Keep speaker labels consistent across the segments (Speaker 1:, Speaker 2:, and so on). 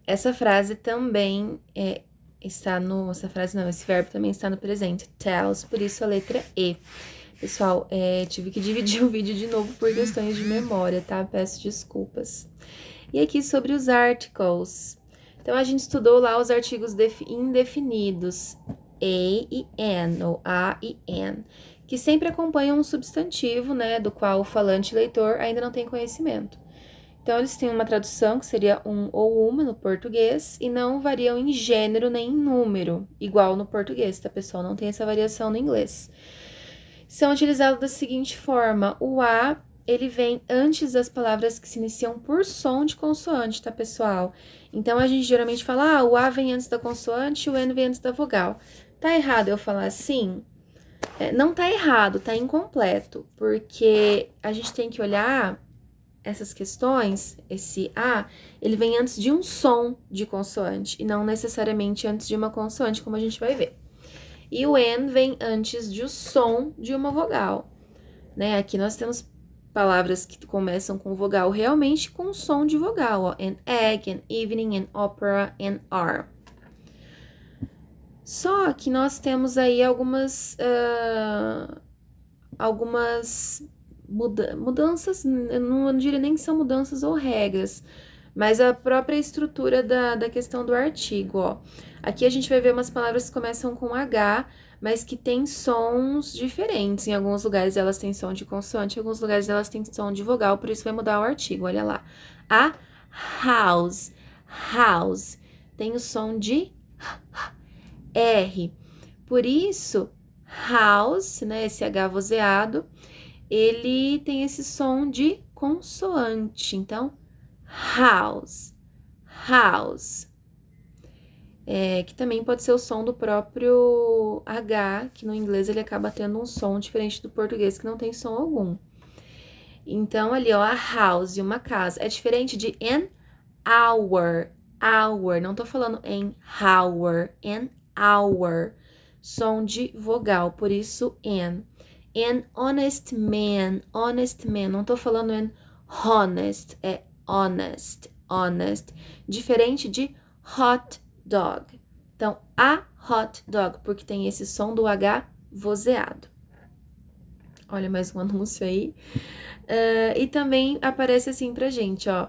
Speaker 1: Essa frase também está no... Essa frase não, esse verbo também está no presente. Tells, por isso a letra E. Pessoal, tive que dividir o vídeo de novo por questões de memória, tá? Peço desculpas. E aqui sobre os articles. Então, a gente estudou lá os artigos indefinidos, a e an, ou a e an, que sempre acompanham um substantivo, né, do qual o falante e leitor ainda não tem conhecimento. Então, eles têm uma tradução que seria um ou uma no português e não variam em gênero nem em número, igual no português, tá, pessoal? Não tem essa variação no inglês. São utilizados da seguinte forma: o a, ele vem antes das palavras que se iniciam por som de consoante, tá, pessoal? Então, a gente geralmente fala, o a vem antes da consoante e o n vem antes da vogal. Tá errado eu falar assim? Não tá errado, tá incompleto, porque a gente tem que olhar essas questões, esse A, ele vem antes de um som de consoante e não necessariamente antes de uma consoante, como a gente vai ver. E o N vem antes do som de uma vogal, né? Aqui nós temos palavras que começam com vogal realmente com som de vogal, ó. An egg, an evening, an opera, an R. Só que nós temos aí algumas mudanças, eu não diria nem que são mudanças ou regras, mas a própria estrutura da questão do artigo, ó. Aqui a gente vai ver umas palavras que começam com H, mas que têm sons diferentes. Em alguns lugares elas têm som de consoante, em alguns lugares elas têm som de vogal, por isso vai mudar o artigo, olha lá. A house, house, tem o som de R. Por isso, house, né, esse H vozeado, ele tem esse som de consoante. Então, house, house. Que também pode ser o som do próprio H, que no inglês ele acaba tendo um som diferente do português, que não tem som algum. Então, ali, ó, a house, uma casa. É diferente de an hour, hour. Não tô falando em hour, an hour. Som de vogal, por isso an. An honest man, honest man. Não tô falando an honest, é honest, honest. Diferente de hot dog. Então, a hot dog, porque tem esse som do H vozeado. Olha mais um anúncio aí. E também aparece assim pra gente, ó.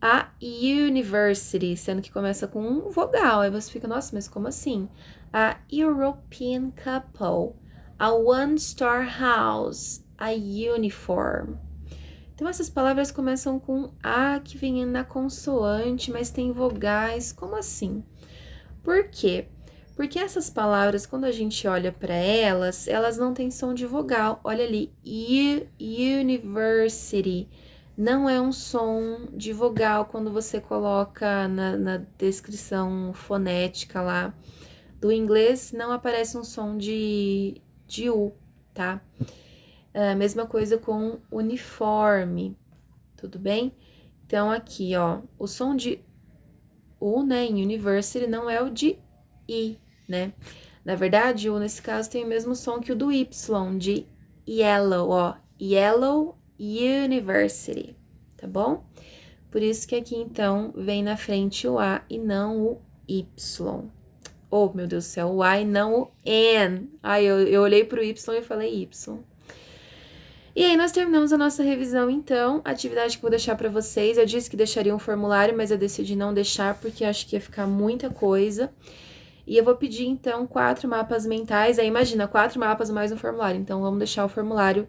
Speaker 1: A university, sendo que começa com um vogal. Aí você fica, nossa, mas como assim? A European couple, a one-star house, a uniform. Então, essas palavras começam com A que vem na consoante, mas tem vogais. Como assim? Por quê? Porque essas palavras, quando a gente olha para elas, elas não têm som de vogal. Olha ali, university não é um som de vogal quando você coloca na descrição fonética lá do inglês, não aparece um som de U, tá? Mesma coisa com uniforme, tudo bem? Então, aqui, ó, o som de U, né, em university não é o de I, né? Na verdade, o nesse caso tem o mesmo som que o do Y, de yellow, ó. Yellow University, tá bom? Por isso que aqui, então, vem na frente o A e não o Y. Oh, meu Deus do céu, o A e não o N. Ai, eu olhei pro Y e falei Y. E aí, nós terminamos a nossa revisão, então. A atividade que eu vou deixar para vocês, eu disse que deixaria um formulário, mas eu decidi não deixar porque acho que ia ficar muita coisa. E eu vou pedir, então, 4 mapas mentais. Aí, imagina, 4 mapas mais um formulário. Então, vamos deixar o formulário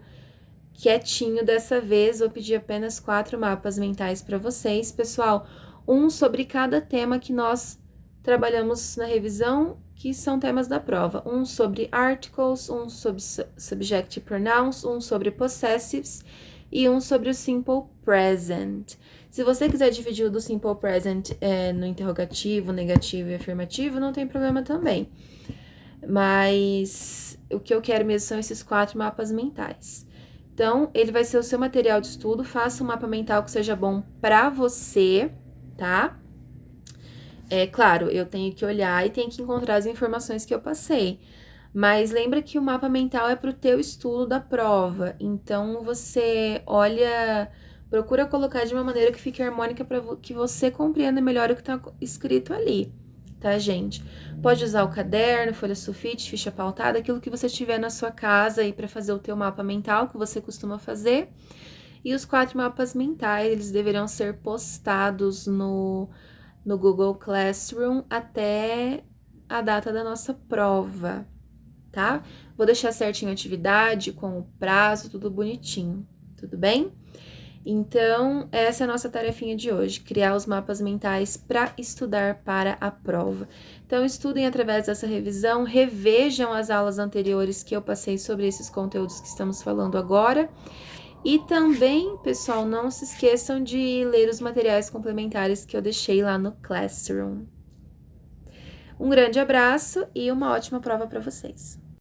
Speaker 1: quietinho dessa vez. Vou pedir apenas 4 mapas mentais para vocês. Pessoal, um sobre cada tema que nós trabalhamos na revisão, que são temas da prova. Um sobre articles, um sobre subjective pronouns, um sobre possessives e um sobre o simple present. Se você quiser dividir o do simple present no interrogativo, negativo e afirmativo, não tem problema também. Mas o que eu quero mesmo são esses 4 mapas mentais. Então, ele vai ser o seu material de estudo. Faça um mapa mental que seja bom para você, tá? Claro, eu tenho que olhar e tenho que encontrar as informações que eu passei. Mas lembra que o mapa mental é para o teu estudo da prova. Então, você olha Procura colocar de uma maneira que fique harmônica para que você compreenda melhor o que está escrito ali, tá, gente? Pode usar o caderno, folha sulfite, ficha pautada, aquilo que você tiver na sua casa aí para fazer o teu mapa mental que você costuma fazer. E os 4 mapas mentais, eles deverão ser postados no Google Classroom até a data da nossa prova, tá? Vou deixar certinho a atividade, com o prazo, tudo bonitinho, tudo bem? Então, essa é a nossa tarefinha de hoje, criar os mapas mentais para estudar para a prova. Então, estudem através dessa revisão, revejam as aulas anteriores que eu passei sobre esses conteúdos que estamos falando agora. E também, pessoal, não se esqueçam de ler os materiais complementares que eu deixei lá no Classroom. Um grande abraço e uma ótima prova para vocês!